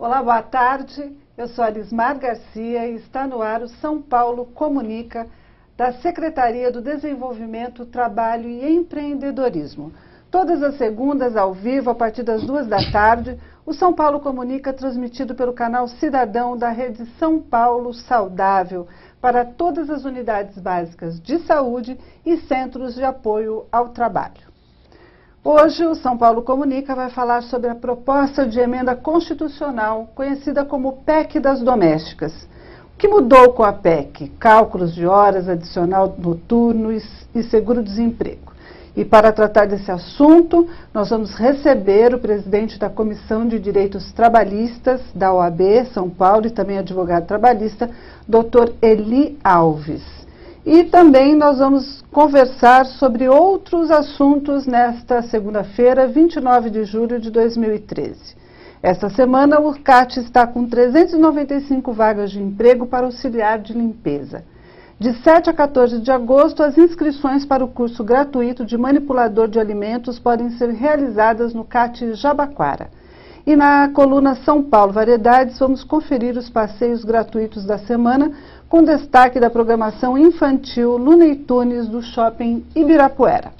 Olá, boa tarde. Eu sou Arismar Garcia e está no ar o São Paulo Comunica, da Secretaria do Desenvolvimento, Trabalho e Empreendedorismo. Todas as segundas, ao vivo, a partir das 2 da tarde, o São Paulo Comunica é transmitido pelo canal Cidadão da rede São Paulo Saudável, para todas as unidades básicas de saúde e centros de apoio ao trabalho. Hoje, o São Paulo Comunica vai falar sobre a proposta de emenda constitucional, conhecida como PEC das Domésticas. O que mudou com a PEC? Cálculos de horas, adicional noturno e seguro-desemprego. E para tratar desse assunto, nós vamos receber o presidente da Comissão de Direitos Trabalhistas da OAB São Paulo e também advogado trabalhista, Dr. Eli Alves. E também nós vamos conversar sobre outros assuntos nesta segunda-feira, 29 de julho de 2013. Esta semana, o CAT está com 395 vagas de emprego para auxiliar de limpeza. De 7 a 14 de agosto, as inscrições para o curso gratuito de manipulador de alimentos podem ser realizadas no CAT Jabaquara. E na coluna São Paulo Variedades, vamos conferir os passeios gratuitos da semana, com destaque da programação infantil Looney Tunes do Shopping Ibirapuera.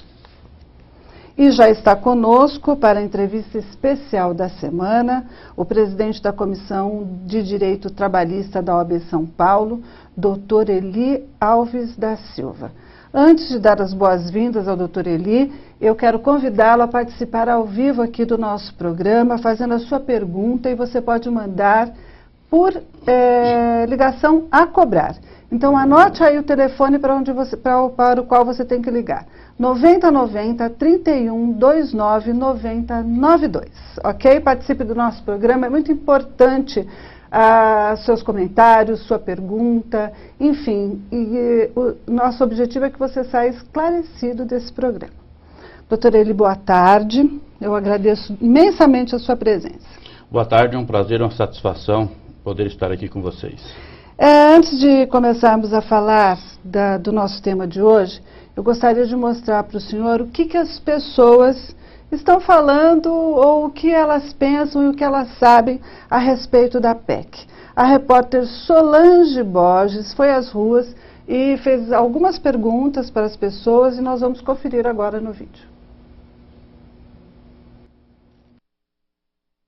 E já está conosco para a entrevista especial da semana, o presidente da Comissão de Direito Trabalhista da OAB São Paulo, Dr. Eli Alves da Silva. Antes de dar as boas-vindas ao Dr. Eli, eu quero convidá-lo a participar ao vivo aqui do nosso programa, fazendo a sua pergunta, e você pode mandar por ligação a cobrar. Então, anote aí o telefone para o qual você tem que ligar. 9090 31 29 90 92, ok? Participe do nosso programa, é muito importante seus comentários, sua pergunta, enfim, o nosso objetivo é que você saia esclarecido desse programa. Doutor Eli, boa tarde, eu agradeço imensamente a sua presença. Boa tarde, é um prazer, uma satisfação poder estar aqui com vocês. Antes de começarmos a falar do nosso tema de hoje, eu gostaria de mostrar para o senhor o que as pessoas estão falando ou o que elas pensam e o que elas sabem a respeito da PEC. A repórter Solange Borges foi às ruas e fez algumas perguntas para as pessoas e nós vamos conferir agora no vídeo.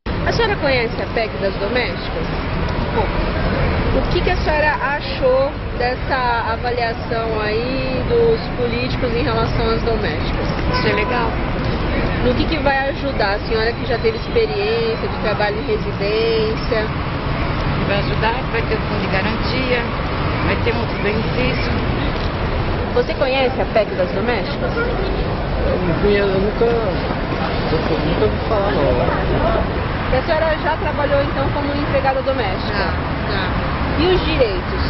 A senhora conhece a PEC das domésticas? O que a senhora achou dessa avaliação aí dos políticos em relação às domésticas? Isso é legal. No que vai ajudar a senhora que já teve experiência de trabalho em residência? Vai ajudar, vai ter fundo de garantia, vai ter muito benefício. Você conhece a PEC das domésticas? Eu nunca ouvi falar, não. E a senhora já trabalhou então como empregada doméstica? Já. E os direitos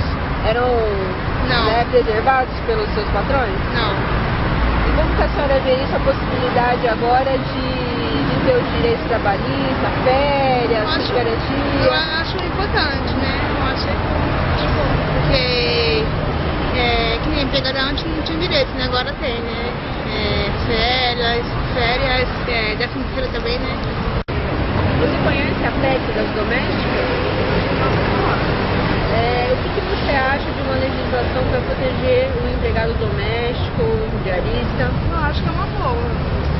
eram preservados pelos seus patrões? Não. E como que a senhora vê isso, a possibilidade agora de ter os direitos trabalhistas, férias, garantia? Eu acho importante, né? Eu acho porque que nem empregada não tinha direito, né? Agora tem, né? Férias, 13ª também, né? Você conhece a PEC das domésticas? O que você acha de uma legislação para proteger o empregado doméstico, o diarista? Eu acho que é uma boa.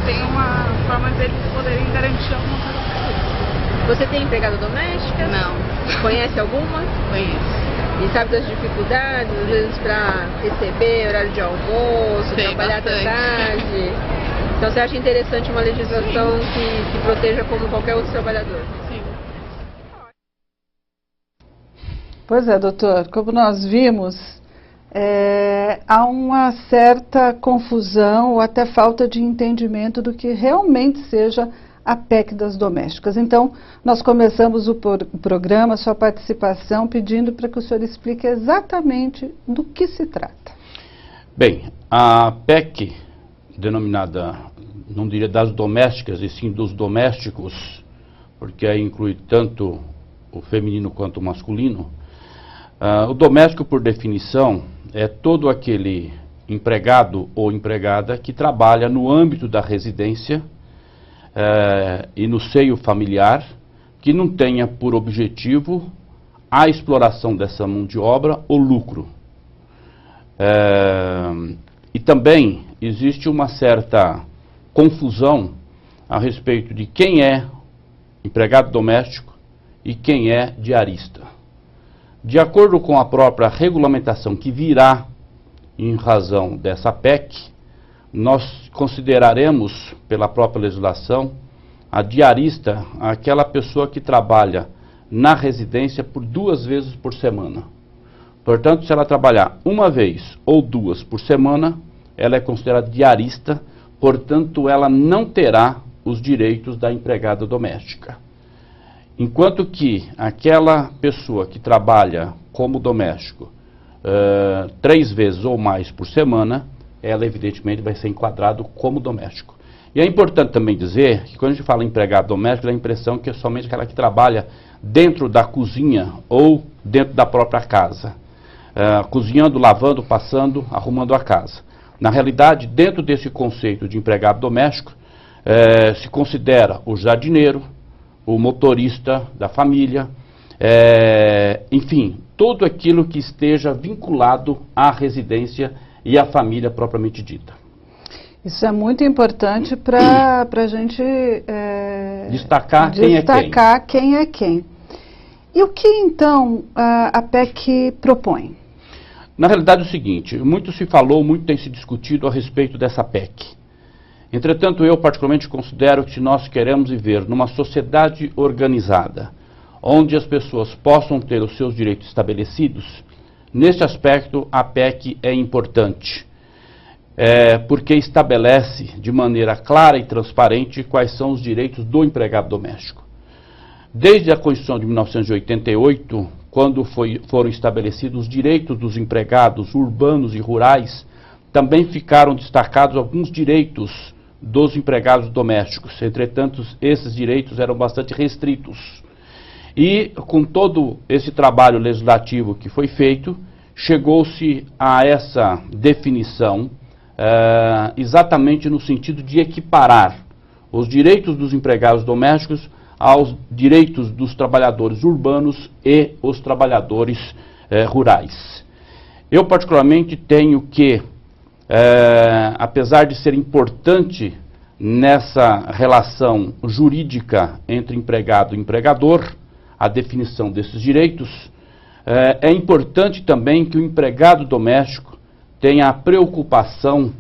Tem uma forma deles poderem garantir alguma coisa para eles. Você tem empregada doméstica? Não. Conhece alguma? Conheço. E sabe das dificuldades, às vezes, para receber horário de almoço, Sei, trabalhar até bastante. tarde? Então você acha interessante uma legislação que proteja como qualquer outro trabalhador? Sim. Pois é, doutor, como nós vimos, há uma certa confusão ou até falta de entendimento do que realmente seja a PEC das domésticas. Então, nós começamos o programa, sua participação, pedindo para que o senhor explique exatamente do que se trata. Bem, a PEC, denominada, não diria das domésticas, e sim dos domésticos, porque aí inclui tanto o feminino quanto o masculino. O doméstico, por definição, é todo aquele empregado ou empregada que trabalha no âmbito da residência e no seio familiar, que não tenha por objetivo a exploração dessa mão de obra ou lucro. E também existe uma certa confusão a respeito de quem é empregado doméstico e quem é diarista. De acordo com a própria regulamentação que virá em razão dessa PEC, nós consideraremos, pela própria legislação, a diarista aquela pessoa que trabalha na residência por 2 vezes por semana. Portanto, se ela trabalhar 1 vez ou 2 por semana, ela é considerada diarista, portanto, ela não terá os direitos da empregada doméstica. Enquanto que aquela pessoa que trabalha como doméstico 3 vezes ou mais por semana, ela evidentemente vai ser enquadrado como doméstico. E é importante também dizer que quando a gente fala em empregado doméstico, dá a impressão que é somente aquela que trabalha dentro da cozinha ou dentro da própria casa. Cozinhando, lavando, passando, arrumando a casa. Na realidade, dentro desse conceito de empregado doméstico, se considera o jardineiro, o motorista da família, enfim, tudo aquilo que esteja vinculado à residência e à família propriamente dita. Isso é muito importante para a gente destacar quem é quem. E o que então a PEC propõe? Na realidade é o seguinte, muito se falou, muito tem se discutido a respeito dessa PEC. Entretanto, eu particularmente considero que se nós queremos viver numa sociedade organizada, onde as pessoas possam ter os seus direitos estabelecidos, neste aspecto a PEC é importante, porque estabelece de maneira clara e transparente quais são os direitos do empregado doméstico. Desde a Constituição de 1988, quando foram estabelecidos os direitos dos empregados urbanos e rurais, também ficaram destacados alguns direitos dos empregados domésticos. Entretanto, esses direitos eram bastante restritos. E com todo esse trabalho legislativo que foi feito, chegou-se a essa definição exatamente no sentido de equiparar os direitos dos empregados domésticos aos direitos dos trabalhadores urbanos e os trabalhadores rurais. Eu particularmente tenho que, apesar de ser importante nessa relação jurídica entre empregado e empregador, a definição desses direitos, é importante também que o empregado doméstico tenha a preocupação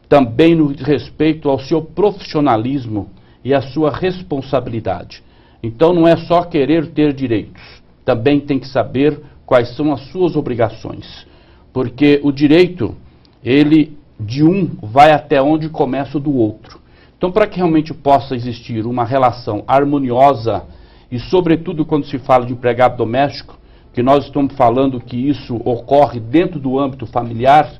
também no respeito ao seu profissionalismo e à sua responsabilidade. Então não é só querer ter direitos, também tem que saber quais são as suas obrigações, porque o direito, ele de um vai até onde começa o do outro. Então, para que realmente possa existir uma relação harmoniosa, e sobretudo quando se fala de empregado doméstico, que nós estamos falando que isso ocorre dentro do âmbito familiar,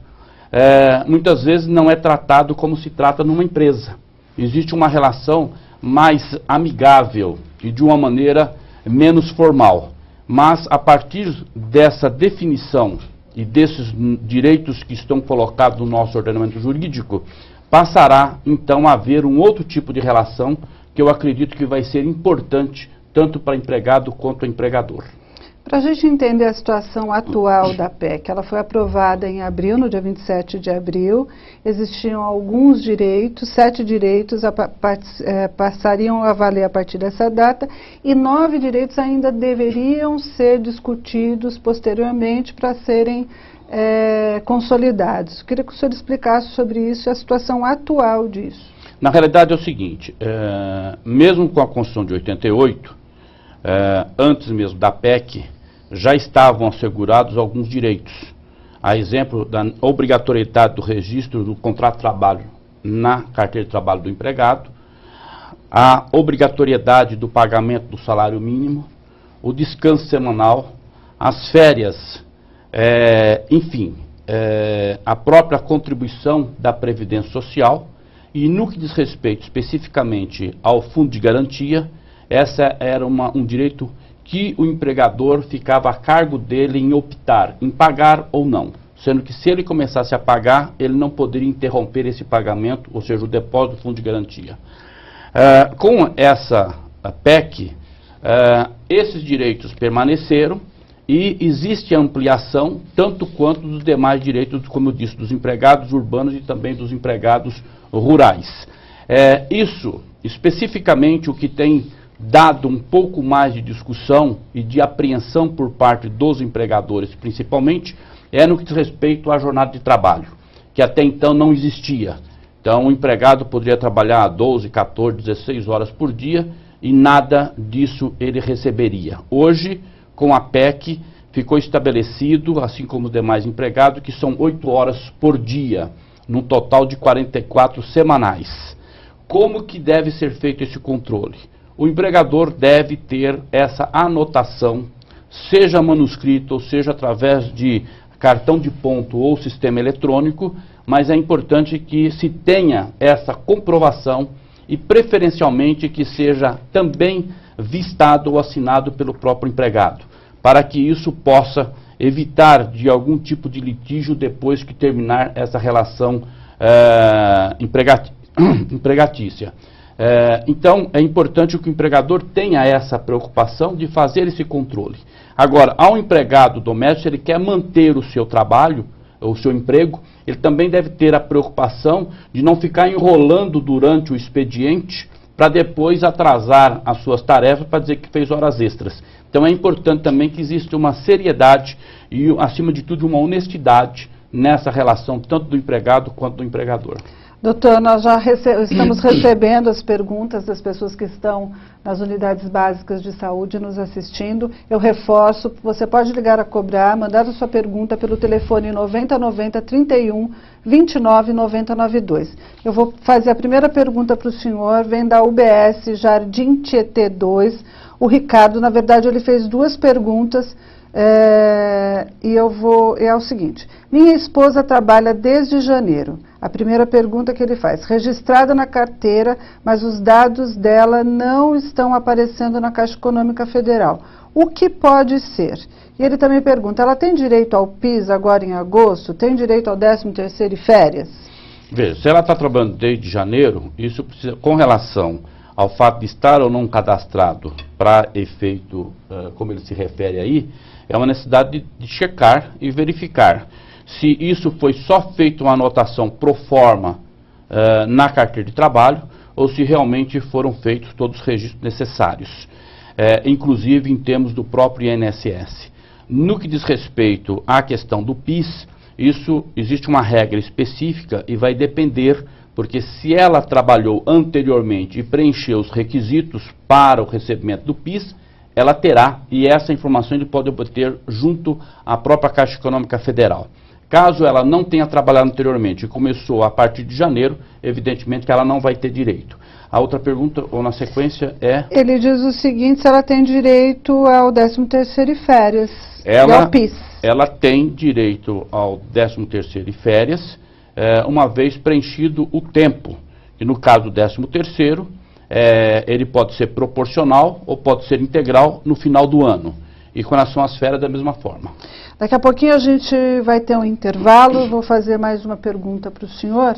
muitas vezes não é tratado como se trata numa empresa. Existe uma relação mais amigável e de uma maneira menos formal. Mas a partir dessa definição e desses direitos que estão colocados no nosso ordenamento jurídico, passará então a haver um outro tipo de relação que eu acredito que vai ser importante tanto para empregado quanto empregador. Para a gente entender a situação atual da PEC, ela foi aprovada em abril, no dia 27 de abril, existiam alguns direitos, 7 direitos passariam a valer a partir dessa data, e 9 direitos ainda deveriam ser discutidos posteriormente para serem consolidados. Eu queria que o senhor explicasse sobre isso e a situação atual disso. Na realidade é o seguinte, mesmo com a Constituição de 88, antes mesmo da PEC, já estavam assegurados alguns direitos. A exemplo da obrigatoriedade do registro do contrato de trabalho na carteira de trabalho do empregado, a obrigatoriedade do pagamento do salário mínimo, o descanso semanal, as férias, enfim, a própria contribuição da Previdência Social, e no que diz respeito especificamente ao Fundo de Garantia, essa era um direito que o empregador ficava a cargo dele em optar, em pagar ou não. Sendo que se ele começasse a pagar, ele não poderia interromper esse pagamento, ou seja, o depósito do Fundo de Garantia. Com essa PEC, Esses direitos permaneceram e existe ampliação tanto quanto dos demais direitos, como eu disse, dos empregados urbanos e também dos empregados rurais. Isso, especificamente, o que tem dado um pouco mais de discussão e de apreensão por parte dos empregadores, principalmente, no que diz respeito à jornada de trabalho, que até então não existia. Então, o empregado poderia trabalhar 12, 14, 16 horas por dia e nada disso ele receberia. Hoje, com a PEC, ficou estabelecido, assim como os demais empregados, que são 8 horas por dia, num total de 44 semanais. Como que deve ser feito esse controle? O empregador deve ter essa anotação, seja manuscrito, ou seja através de cartão de ponto ou sistema eletrônico, mas é importante que se tenha essa comprovação e preferencialmente que seja também vistado ou assinado pelo próprio empregado, para que isso possa evitar de algum tipo de litígio depois que terminar essa relação empregatícia. Então, é importante que o empregador tenha essa preocupação de fazer esse controle. Agora, ao empregado doméstico, ele quer manter o seu trabalho, o seu emprego, ele também deve ter a preocupação de não ficar enrolando durante o expediente para depois atrasar as suas tarefas para dizer que fez horas extras. Então, é importante também que exista uma seriedade e, acima de tudo, uma honestidade nessa relação, tanto do empregado quanto do empregador. Doutor, nós já estamos recebendo as perguntas das pessoas que estão nas unidades básicas de saúde nos assistindo. Eu reforço, você pode ligar a cobrar, mandar a sua pergunta pelo telefone 9090 31 29 9092. Eu vou fazer a primeira pergunta para o senhor, vem da UBS Jardim Tietê 2. O Ricardo, na verdade, ele fez duas perguntas. É o seguinte: minha esposa trabalha desde janeiro. A primeira pergunta que ele faz: registrada na carteira, mas os dados dela não estão aparecendo na Caixa Econômica Federal. O que pode ser? E ele também pergunta: ela tem direito ao PIS agora em agosto? Tem direito ao 13º e férias? Veja, se ela está trabalhando desde janeiro, isso precisa, com relação ao fato de estar ou não cadastrado para efeito, como ele se refere aí, é uma necessidade de checar e verificar se isso foi só feito uma anotação pro forma na carteira de trabalho ou se realmente foram feitos todos os registros necessários, inclusive em termos do próprio INSS. No que diz respeito à questão do PIS, isso existe uma regra específica e vai depender, porque se ela trabalhou anteriormente e preencheu os requisitos para o recebimento do PIS, ela terá, e essa informação ele pode obter junto à própria Caixa Econômica Federal. Caso ela não tenha trabalhado anteriormente e começou a partir de janeiro, evidentemente que ela não vai ter direito. A outra pergunta, ou na sequência, é... Ele diz o seguinte: se ela tem direito ao 13º e férias e ao PIS. Ela tem direito ao 13º e férias, uma vez preenchido o tempo. E no caso do 13º, ele pode ser proporcional ou pode ser integral no final do ano. E com relação às férias, da mesma forma. Daqui a pouquinho a gente vai ter um intervalo. Vou fazer mais uma pergunta para o senhor.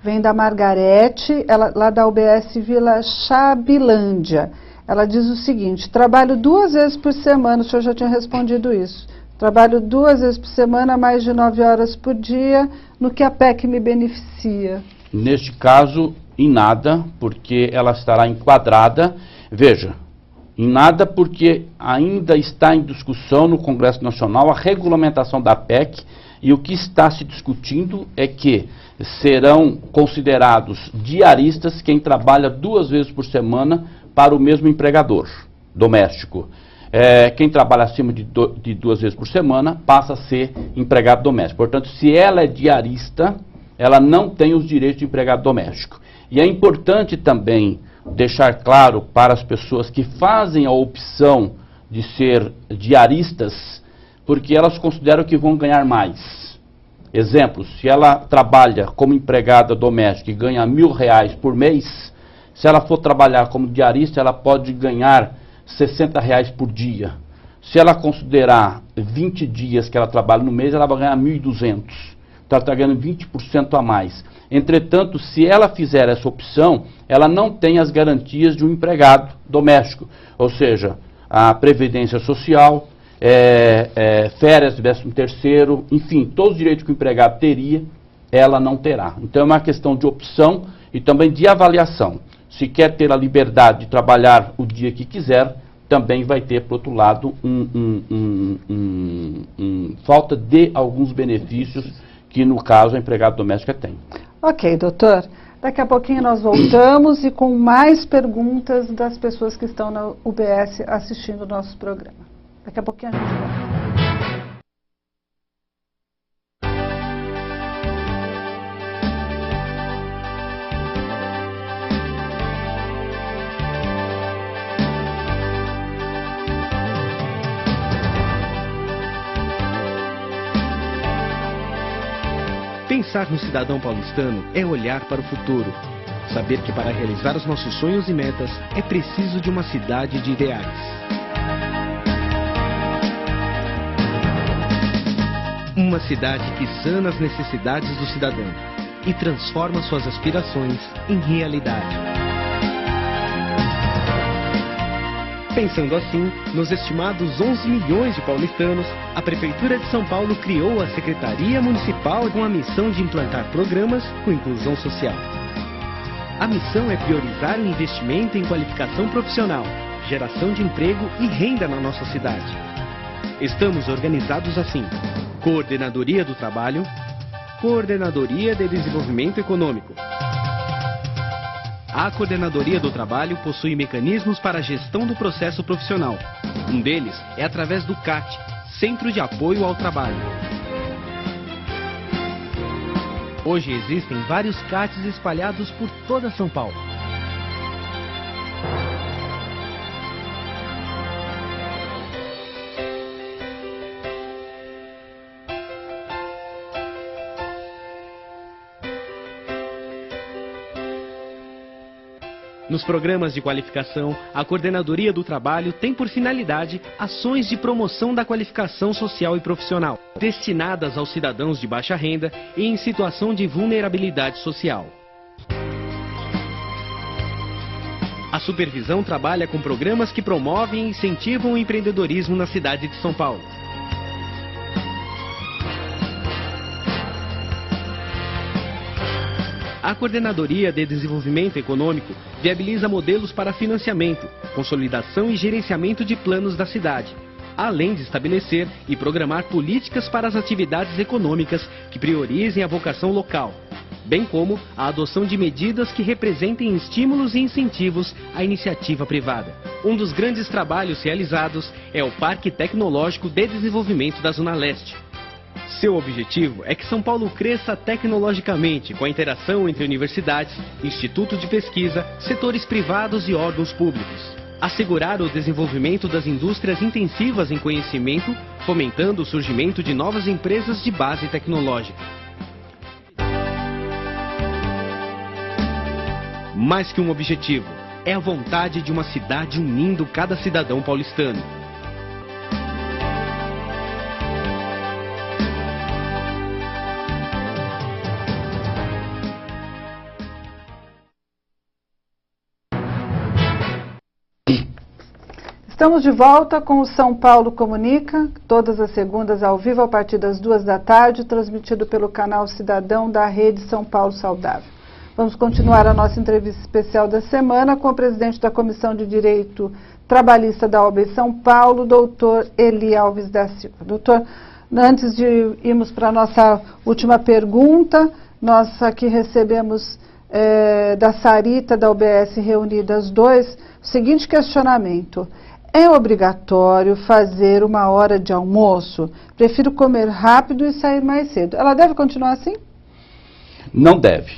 Vem da Margarete, lá da UBS Vila Chabilândia. Ela diz o seguinte: trabalho 2 vezes por semana, o senhor já tinha respondido isso. Trabalho 2 vezes por semana, mais de 9 horas por dia, no que a PEC me beneficia. Neste caso, em nada, porque ela estará enquadrada. Veja, em nada porque ainda está em discussão no Congresso Nacional a regulamentação da PEC, e o que está se discutindo é que serão considerados diaristas quem trabalha 2 vezes por semana para o mesmo empregador doméstico. Quem trabalha acima de 2 vezes por semana passa a ser empregado doméstico. Portanto, se ela é diarista, ela não tem os direitos de empregado doméstico. E é importante também deixar claro para as pessoas que fazem a opção de ser diaristas, porque elas consideram que vão ganhar mais. Exemplo, se ela trabalha como empregada doméstica e ganha R$1.000 por mês, se ela for trabalhar como diarista, ela pode ganhar R$60 por dia. Se ela considerar 20 dias que ela trabalha no mês, ela vai ganhar 1.200. Então ela está ganhando 20% a mais. Entretanto, se ela fizer essa opção, ela não tem as garantias de um empregado doméstico. Ou seja, a previdência social, férias, 13º, enfim, todos os direitos que o empregado teria, ela não terá. Então é uma questão de opção e também de avaliação. Se quer ter a liberdade de trabalhar o dia que quiser, também vai ter, por outro lado, falta de alguns benefícios que, no caso, a empregada doméstica tem. Ok, doutor. Daqui a pouquinho nós voltamos e com mais perguntas das pessoas que estão na UBS assistindo o nosso programa. Daqui a pouquinho a gente volta. Pensar no cidadão paulistano é olhar para o futuro. Saber que para realizar os nossos sonhos e metas é preciso de uma cidade de ideais. Uma cidade que sana as necessidades do cidadão e transforma suas aspirações em realidade. Pensando assim, nos estimados 11 milhões de paulistanos, a Prefeitura de São Paulo criou a Secretaria Municipal com a missão de implantar programas com inclusão social. A missão é priorizar o investimento em qualificação profissional, geração de emprego e renda na nossa cidade. Estamos organizados assim: Coordenadoria do Trabalho, Coordenadoria de Desenvolvimento Econômico. A Coordenadoria do Trabalho possui mecanismos para a gestão do processo profissional. Um deles é através do CAT, Centro de Apoio ao Trabalho. Hoje existem vários CATs espalhados por toda São Paulo. Nos programas de qualificação, a Coordenadoria do Trabalho tem por finalidade ações de promoção da qualificação social e profissional, destinadas aos cidadãos de baixa renda e em situação de vulnerabilidade social. A supervisão trabalha com programas que promovem e incentivam o empreendedorismo na cidade de São Paulo. A Coordenadoria de Desenvolvimento Econômico viabiliza modelos para financiamento, consolidação e gerenciamento de planos da cidade, além de estabelecer e programar políticas para as atividades econômicas que priorizem a vocação local, bem como a adoção de medidas que representem estímulos e incentivos à iniciativa privada. Um dos grandes trabalhos realizados é o Parque Tecnológico de Desenvolvimento da Zona Leste. Seu objetivo é que São Paulo cresça tecnologicamente com a interação entre universidades, institutos de pesquisa, setores privados e órgãos públicos. Assegurar o desenvolvimento das indústrias intensivas em conhecimento, fomentando o surgimento de novas empresas de base tecnológica. Mais que um objetivo, é a vontade de uma cidade unindo cada cidadão paulistano. Estamos de volta com o São Paulo Comunica, todas as segundas ao vivo a partir das 2 da tarde, transmitido pelo canal Cidadão da Rede São Paulo Saudável. Vamos continuar a nossa entrevista especial da semana com o presidente da Comissão de Direito Trabalhista da OAB São Paulo, doutor Eli Alves da Silva. Doutor, antes de irmos para a nossa última pergunta, nós aqui recebemos da Sarita, da OBS Reunidas 2, o seguinte questionamento: é obrigatório fazer uma hora de almoço? Prefiro comer rápido e sair mais cedo. Ela deve continuar assim? Não deve.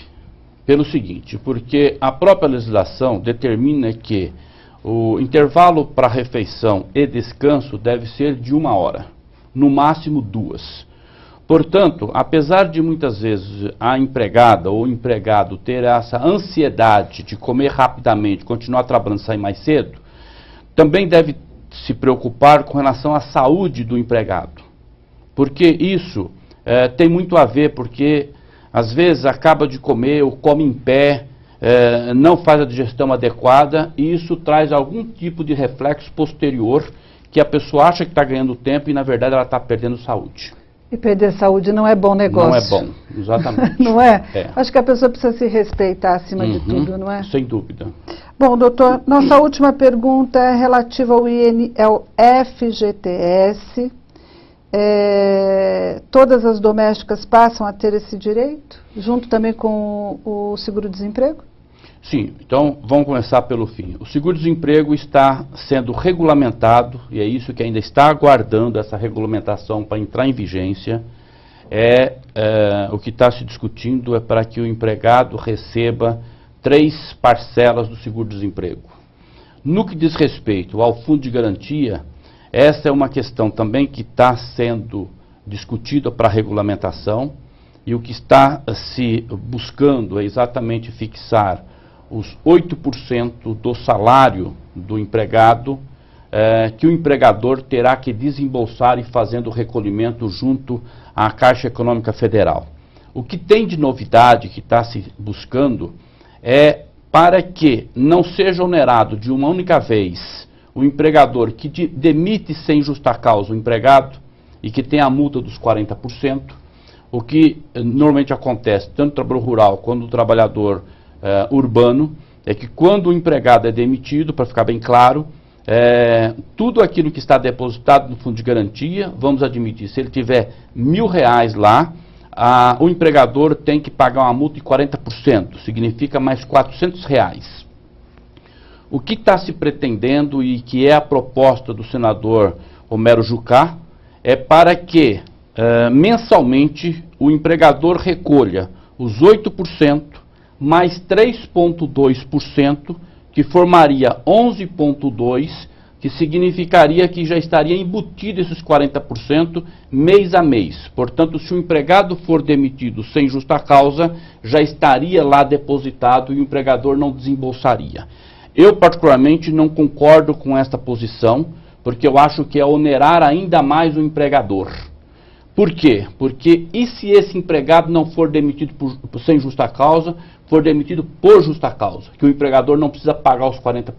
Pelo seguinte, porque a própria legislação determina que o intervalo para refeição e descanso deve ser de 1 hora, no máximo 2. Portanto, apesar de muitas vezes a empregada ou o empregado ter essa ansiedade de comer rapidamente, continuar trabalhando e sair mais cedo, também deve se preocupar com relação à saúde do empregado. Porque isso tem muito a ver, porque às vezes acaba de comer ou come em pé, não faz a digestão adequada e isso traz algum tipo de reflexo posterior que a pessoa acha que está ganhando tempo e na verdade ela está perdendo saúde. E perder saúde não é bom negócio. Não é bom, exatamente. Não é? Acho que a pessoa precisa se respeitar acima de tudo, não é? Sem dúvida. Bom, doutor, nossa última pergunta é relativa ao FGTS. Todas as domésticas passam a ter esse direito, junto também com o seguro-desemprego? Sim, então vamos começar pelo fim. O seguro-desemprego está sendo regulamentado, e é isso que ainda está aguardando essa regulamentação para entrar em vigência. O que está se discutindo é para que o empregado receba 3 parcelas do seguro-desemprego. No que diz respeito ao fundo de garantia, essa é uma questão também que está sendo discutida para a regulamentação, e o que está se buscando é exatamente fixar os 8% do salário do empregado, que o empregador terá que desembolsar e fazendo o recolhimento junto à Caixa Econômica Federal. O que tem de novidade que está se buscando é para que não seja onerado de uma única vez o empregador que demite sem justa causa o empregado e que tem a multa dos 40%, o que normalmente acontece tanto no trabalho rural quanto no trabalhador urbano, é que quando o empregado é demitido, para ficar bem claro, tudo aquilo que está depositado no fundo de garantia, vamos admitir, se ele tiver R$1.000 lá, o empregador tem que pagar uma multa de 40%, significa mais R$400. O que está se pretendendo e que é a proposta do senador Romero Jucá é para que mensalmente o empregador recolha os 8% mais 3,2%, que formaria 11,2%, que significaria que já estaria embutido esses 40% mês a mês. Portanto, se o empregado for demitido sem justa causa, já estaria lá depositado e o empregador não desembolsaria. Eu, particularmente, não concordo com esta posição, porque eu acho que é onerar ainda mais o empregador. Por quê? Porque e se esse empregado não for demitido sem justa causa, for demitido por justa causa, que o empregador não precisa pagar os 40%?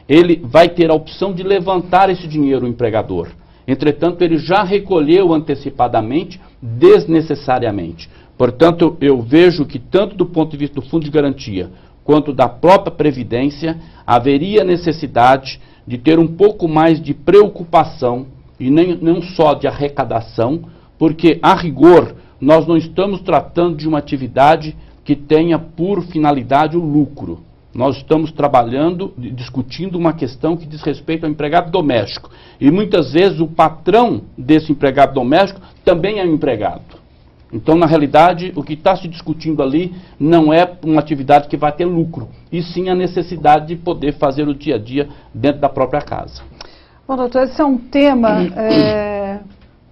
Ele vai ter a opção de levantar esse dinheiro, o empregador. Entretanto, ele já recolheu antecipadamente, desnecessariamente. Portanto, eu vejo que tanto do ponto de vista do Fundo de Garantia, quanto da própria Previdência, haveria necessidade de ter um pouco mais de preocupação e não só de arrecadação, porque, a rigor, nós não estamos tratando de uma atividade que tenha por finalidade o lucro. Nós estamos trabalhando, discutindo uma questão que diz respeito ao empregado doméstico. E muitas vezes o patrão desse empregado doméstico também é um empregado. Então, na realidade, o que está se discutindo ali não é uma atividade que vai ter lucro, e sim a necessidade de poder fazer o dia a dia dentro da própria casa. Bom, doutor, esse é um tema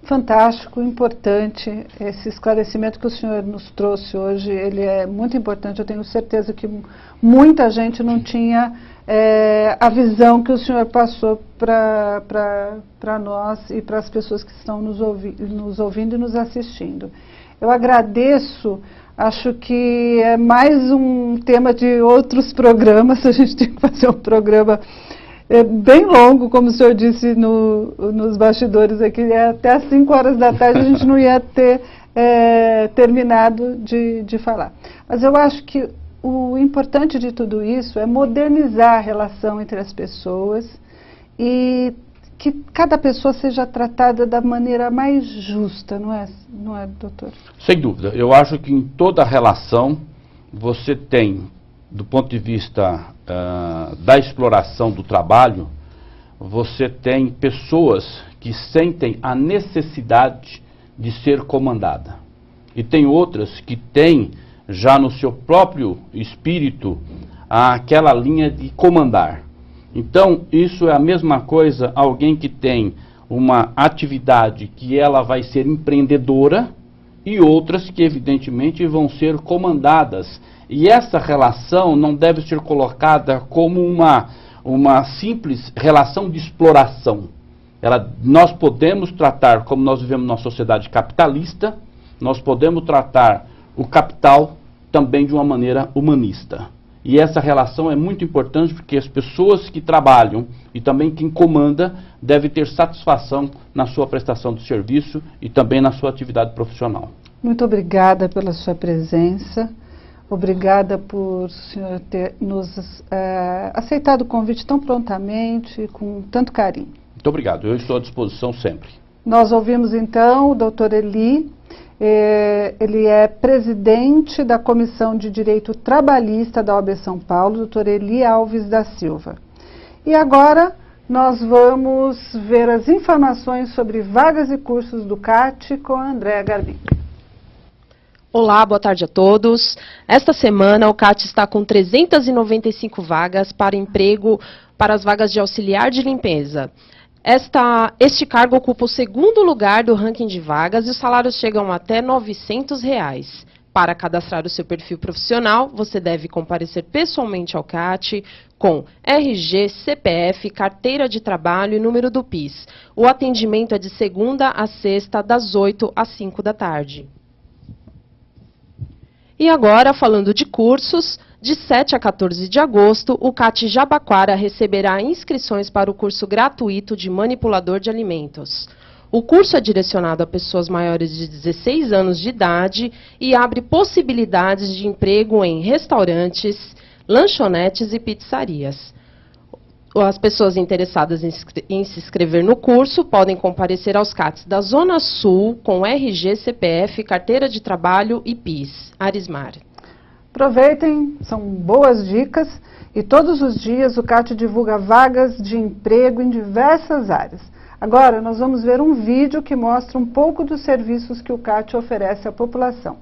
fantástico, importante. Esse esclarecimento que o senhor nos trouxe hoje, ele é muito importante. Eu tenho certeza que muita gente não tinha a visão que o senhor passou para nós e para as pessoas que estão nos ouvindo e nos assistindo. Eu agradeço, acho que é mais um tema de outros programas, a gente tem que fazer um programa bem longo, como o senhor disse nos bastidores aqui, até às 5 horas da tarde a gente não ia ter terminado de falar. Mas eu acho que o importante de tudo isso é modernizar a relação entre as pessoas e que cada pessoa seja tratada da maneira mais justa, não é, doutor? Sem dúvida. Eu acho que em toda relação você tem, do ponto de vista da exploração do trabalho, você tem pessoas que sentem a necessidade de ser comandada. E tem outras que têm já no seu próprio espírito aquela linha de comandar. Então, isso é a mesma coisa, alguém que tem uma atividade que ela vai ser empreendedora e outras que, evidentemente, vão ser comandadas. E essa relação não deve ser colocada como uma simples relação de exploração. Nós podemos tratar, como nós vivemos numa sociedade capitalista, nós podemos tratar o capital também de uma maneira humanista. E essa relação é muito importante porque as pessoas que trabalham e também quem comanda deve ter satisfação na sua prestação de serviço e também na sua atividade profissional. Muito obrigada pela sua presença. Obrigada por o senhor ter nos aceitado o convite tão prontamente e com tanto carinho. Muito obrigado. Eu estou à disposição sempre. Nós ouvimos então o Dr. Eli. Ele é presidente da Comissão de Direito Trabalhista da OAB São Paulo, Dr. Eli Alves da Silva. E agora nós vamos ver as informações sobre vagas e cursos do CAT com a Andréa Garbim. Olá, boa tarde a todos. Esta semana o CAT está com 395 vagas para emprego para as vagas de auxiliar de limpeza. Este cargo ocupa o segundo lugar do ranking de vagas e os salários chegam até R$ 900. Para cadastrar o seu perfil profissional, você deve comparecer pessoalmente ao CAT com RG, CPF, carteira de trabalho e número do PIS. O atendimento é de segunda a sexta, das 8 às 5 da tarde. E agora, falando de cursos, de 7 a 14 de agosto, o CAT Jabaquara receberá inscrições para o curso gratuito de manipulador de alimentos. O curso é direcionado a pessoas maiores de 16 anos de idade e abre possibilidades de emprego em restaurantes, lanchonetes e pizzarias. As pessoas interessadas em se inscrever no curso podem comparecer aos CATs da Zona Sul com RG, CPF, carteira de trabalho e PIS. Arismar. Aproveitem, são boas dicas e todos os dias o CAT divulga vagas de emprego em diversas áreas. Agora nós vamos ver um vídeo que mostra um pouco dos serviços que o CAT oferece à população.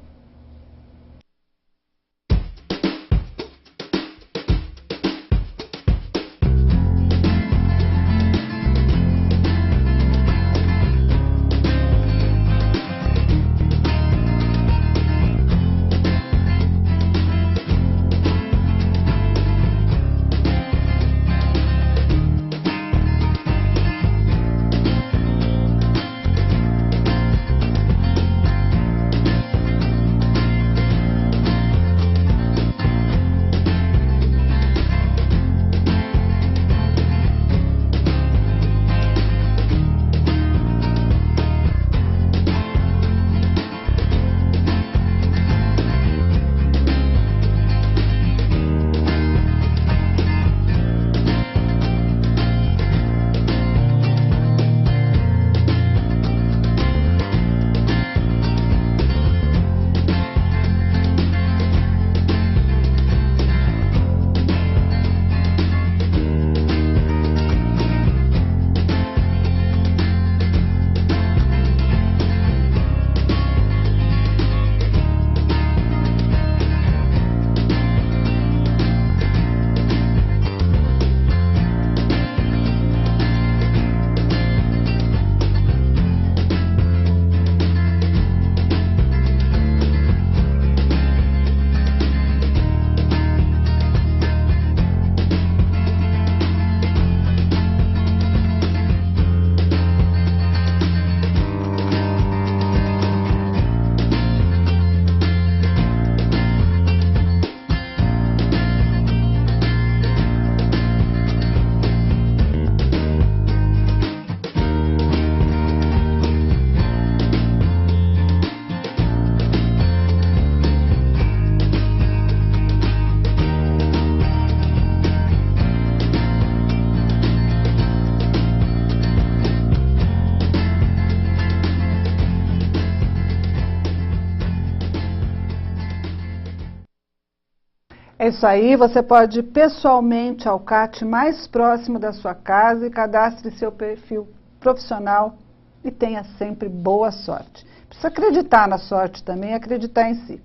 É isso aí, você pode ir pessoalmente ao CAT mais próximo da sua casa e cadastre seu perfil profissional e tenha sempre boa sorte. Precisa acreditar na sorte também, acreditar em si.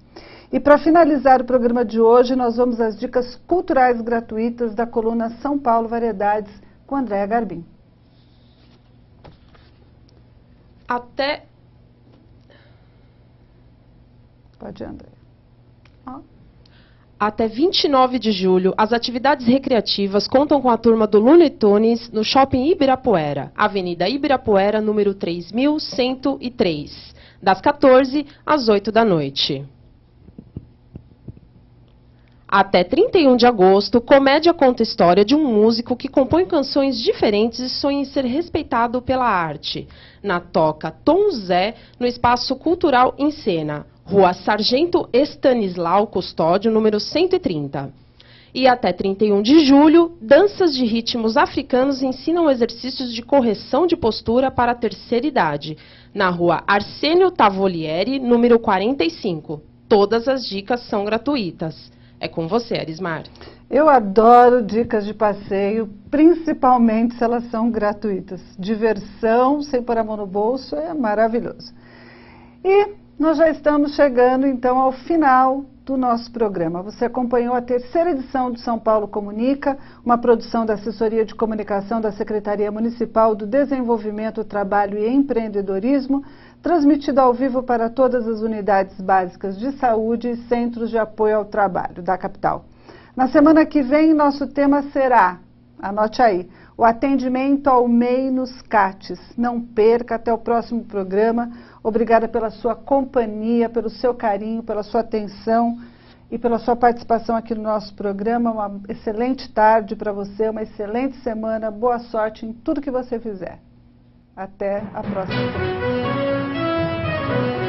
E para finalizar o programa de hoje, nós vamos às dicas culturais gratuitas da coluna São Paulo Variedades com Andréa Garbim. Pode ir, Andréa. Até 29 de julho, as atividades recreativas contam com a turma do Looney Tunes no Shopping Ibirapuera, Avenida Ibirapuera, número 3103, das 14 às 8 da noite. Até 31 de agosto, Comédia conta a história de um músico que compõe canções diferentes e sonha em ser respeitado pela arte. Na Toca Tom Zé, no Espaço Cultural em Cena, Rua Sargento Estanislau Custódio, número 130. E até 31 de julho, danças de ritmos africanos ensinam exercícios de correção de postura para a terceira idade, na Rua Arsênio Tavolieri, número 45. Todas as dicas são gratuitas. É com você, Arismar. Eu adoro dicas de passeio, principalmente se elas são gratuitas. Diversão, sem pôr a mão no bolso, é maravilhoso. E nós já estamos chegando, então, ao final do nosso programa. Você acompanhou a terceira edição do São Paulo Comunica, uma produção da Assessoria de Comunicação da Secretaria Municipal do Desenvolvimento, Trabalho e Empreendedorismo, transmitida ao vivo para todas as unidades básicas de saúde e centros de apoio ao trabalho da capital. Na semana que vem, nosso tema será, anote aí, o atendimento ao MEI nos CATs. Não perca, até o próximo programa. Obrigada pela sua companhia, pelo seu carinho, pela sua atenção e pela sua participação aqui no nosso programa. Uma excelente tarde para você, uma excelente semana, boa sorte em tudo que você fizer. Até a próxima semana.